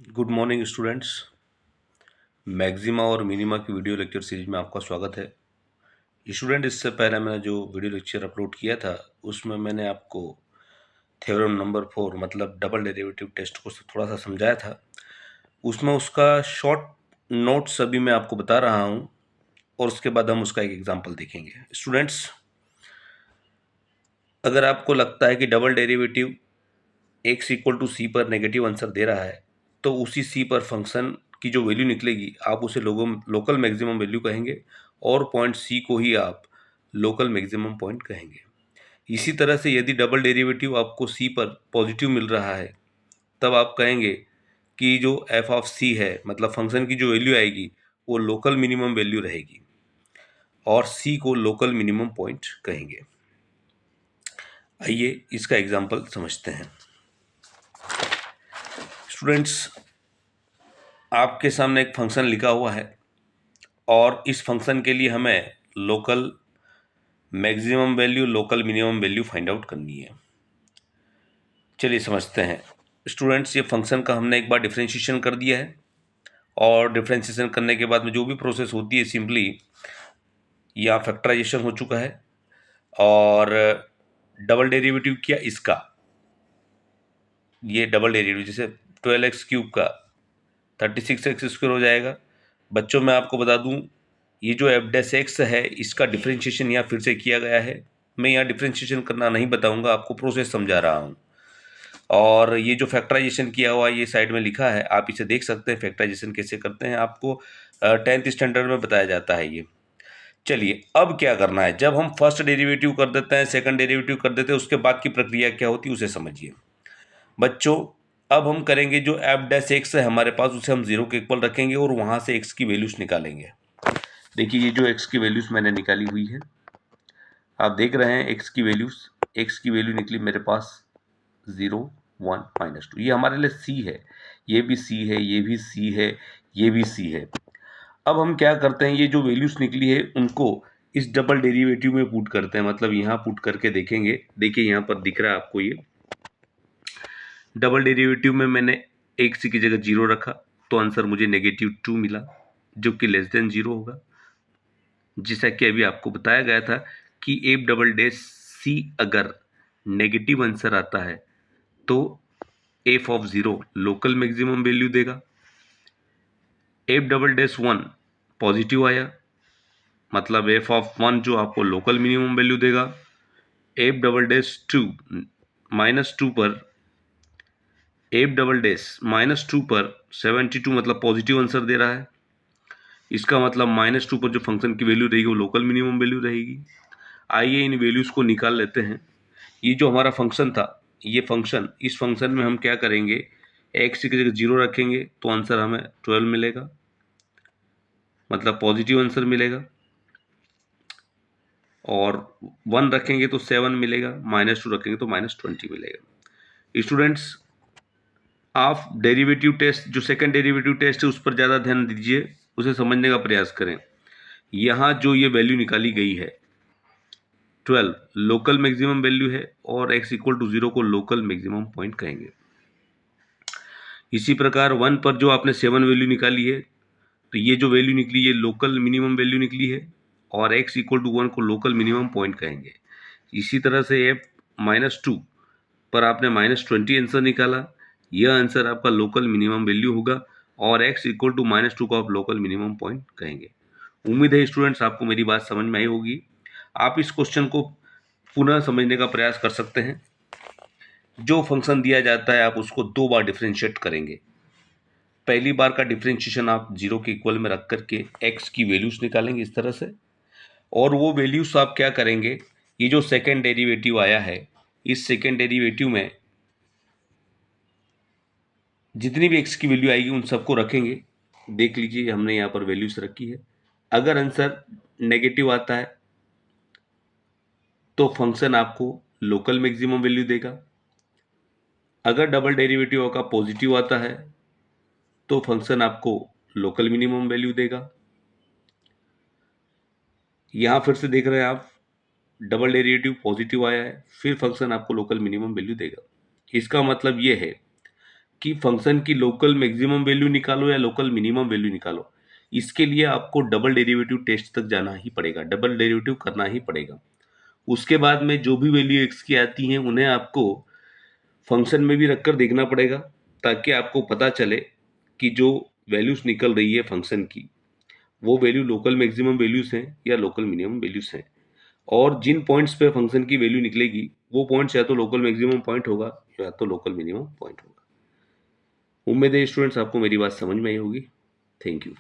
Good morning students. Maxima और minima की video lecture series में आपका स्वागत है। स्टूडेंट, इससे पहले मैंने जो वीडियो लेक्चर अपलोड किया था उसमें मैंने आपको थ्योरम नंबर 4 मतलब डबल डेरिवेटिव टेस्ट को थोड़ा सा समझाया था। उसमें उसका शॉर्ट नोट्स अभी मैं आपको बता रहा हूँ और उसके बाद हम उसका एक एग्जाम्पल देखेंगे। स्टूडेंट्स, अगर आपको लगता है कि double derivative x equal to C पर नेगेटिव आंसर दे रहा है तो उसी सी पर फंक्शन की जो वैल्यू निकलेगी आप उसे लोकल मैक्सिमम वैल्यू कहेंगे और पॉइंट सी को ही आप लोकल मैक्सिमम पॉइंट कहेंगे। इसी तरह से यदि डबल डेरिवेटिव आपको सी पर पॉजिटिव मिल रहा है तब आप कहेंगे कि जो एफ ऑफ सी है मतलब फंक्शन की जो वैल्यू आएगी वो लोकल मिनिमम वैल्यू रहेगी और सी को लोकल मिनिमम पॉइंट कहेंगे। आइए इसका एग्जाम्पल समझते हैं। स्टूडेंट्स, आपके सामने एक फंक्शन लिखा हुआ है और इस फंक्शन के लिए हमें local maximum value local minimum value find out करनी है। चलिए समझते हैं। स्टूडेंट्स, ये फंक्शन का हमने एक बार डिफ्रेंशिएशन कर दिया है और डिफ्रेंशिएशन करने के बाद में जो भी प्रोसेस होती है सिंपली या फैक्टराइजेशन हो चुका है और डबल डेरिवेटिव किया इसका, ये डबल डेरिवेटिव जैसे 12x³ का 36x² हो जाएगा। बच्चों, मैं आपको बता दूं ये जो एफ डैश एक्स है इसका डिफ्रेंशिएशन यहाँ फिर से किया गया है। मैं यहाँ डिफ्रेंशिएशन करना नहीं बताऊंगा, आपको प्रोसेस समझा रहा हूँ। और ये जो फैक्टराइजेशन किया हुआ ये साइड में लिखा है, आप इसे देख सकते हैं। फैक्टराइजेशन कैसे करते हैं आपको 10th स्टैंडर्ड में बताया जाता है ये। चलिए अब क्या करना है, जब हम फर्स्ट डेरिवेटिव कर देते हैं सेकंड डेरिवेटिव कर देते हैं उसके बाद की प्रक्रिया क्या होती है उसे समझिए। बच्चों, अब हम करेंगे जो एफ डैश एक्स है हमारे पास उसे हम जीरो के इक्वल रखेंगे और वहाँ से एक्स की वैल्यूज निकालेंगे। देखिए ये जो एक्स की वैल्यूज मैंने निकाली हुई है, आप देख रहे हैं एक्स की वैल्यूज। एक्स की वैल्यू निकली मेरे पास 0, 1, -2। ये हमारे लिए सी है, ये भी सी है, ये भी सी है, ये भी सी है। अब हम क्या करते हैं, ये जो वैल्यूज निकली है उनको इस डबल डेरिवेटिव में पुट करते हैं, मतलब यहाँ पुट करके देखेंगे। देखिए यहाँ पर दिख रहा है आपको, ये डबल डेरिवेटिव में मैंने एक्स की जगह 0 रखा तो आंसर मुझे -2 मिला जो कि लेस देन 0 होगा। जैसा कि अभी आपको बताया गया था कि एफ डबल डैश सी अगर नेगेटिव आंसर आता है तो F of 0 local maximum value देगा। एफ डबल डैश 1 पॉजिटिव आया मतलब एफ ऑफ 1 जो आपको लोकल मिनिमम वैल्यू देगा। एफ डबल डैश 2 -2 पर एफ डबल डैश -2 पर 72 मतलब पॉजिटिव आंसर दे रहा है। इसका मतलब -2 पर जो फंक्शन की वैल्यू रहेगी वो लोकल मिनिमम वैल्यू रहेगी। आइए इन वैल्यूज को निकाल लेते हैं। ये जो हमारा फंक्शन था, ये फंक्शन, इस फंक्शन में हम क्या करेंगे, एक्स की जगह 0 रखेंगे तो आंसर हमें 12 मिलेगा मतलब पॉजिटिव आंसर मिलेगा, और 1 रखेंगे तो 7 मिलेगा, -2 रखेंगे तो -20 मिलेगा। स्टूडेंट्स, आप डेरिवेटिव टेस्ट जो सेकंड डेरिवेटिव टेस्ट है उस पर ज़्यादा ध्यान दीजिए, उसे समझने का प्रयास करें। यहाँ जो ये वैल्यू निकाली गई है 12 लोकल मैक्सिमम वैल्यू है और x इक्वल टू 0 को लोकल मैक्सिमम पॉइंट कहेंगे। इसी प्रकार 1 पर जो आपने 7 वैल्यू निकाली है तो ये जो वैल्यू निकली ये लोकल मिनिमम वैल्यू निकली है और x इक्वल टू 1 को लोकल मिनिमम पॉइंट कहेंगे। इसी तरह से f -2 पर आपने -20 आंसर निकाला, यह आंसर आपका लोकल मिनिमम वैल्यू होगा और x इक्वल टू -2 को आप लोकल मिनिमम पॉइंट कहेंगे। उम्मीद है स्टूडेंट्स आपको मेरी बात समझ में आई होगी। आप इस क्वेश्चन को पुनः समझने का प्रयास कर सकते हैं। जो फंक्शन दिया जाता है आप उसको 2 बार डिफ्रेंशिएट करेंगे। पहली बार का डिफ्रेंशिएशन आप 0 के इक्वल में रख करके x की वैल्यूज निकालेंगे इस तरह से, और वो वैल्यूज आप क्या करेंगे, ये जो सेकेंड डेरिवेटिव आया है इस सेकेंड डेरिवेटिव में जितनी भी x की वैल्यू आएगी उन सबको रखेंगे। देख लीजिए हमने यहाँ पर वैल्यूज रखी है। अगर आंसर नेगेटिव आता है तो फंक्शन आपको लोकल मैक्सिमम वैल्यू देगा। अगर डबल डेरिवेटिव का पॉजिटिव आता है तो फंक्शन आपको लोकल मिनिमम वैल्यू देगा। यहां फिर से देख रहे हैं आप, डबल डेरिवेटिव पॉजिटिव आया है, फिर फंक्शन आपको लोकल मिनिमम वैल्यू देगा। इसका मतलब यह है कि फंक्शन की लोकल मैक्सिमम वैल्यू निकालो या लोकल मिनिमम वैल्यू निकालो, इसके लिए आपको डबल डेरिवेटिव टेस्ट तक जाना ही पड़ेगा, डबल डेरिवेटिव करना ही पड़ेगा। उसके बाद में जो भी वैल्यू एक्स की आती हैं उन्हें आपको फंक्शन में भी रखकर देखना पड़ेगा, ताकि आपको पता चले कि जो वैल्यूज निकल रही है फंक्शन की वो वैल्यू लोकल मैक्सिमम वैल्यूज हैं या लोकल मिनिमम वैल्यूज हैं। और जिन पॉइंट्स पे फंक्शन की वैल्यू निकलेगी वो पॉइंट्स या तो लोकल मैक्सिमम पॉइंट होगा या तो लोकल मिनिमम पॉइंट होगा। उम्मीद है स्टूडेंट्स आपको मेरी बात समझ में आई होगी। Thank you.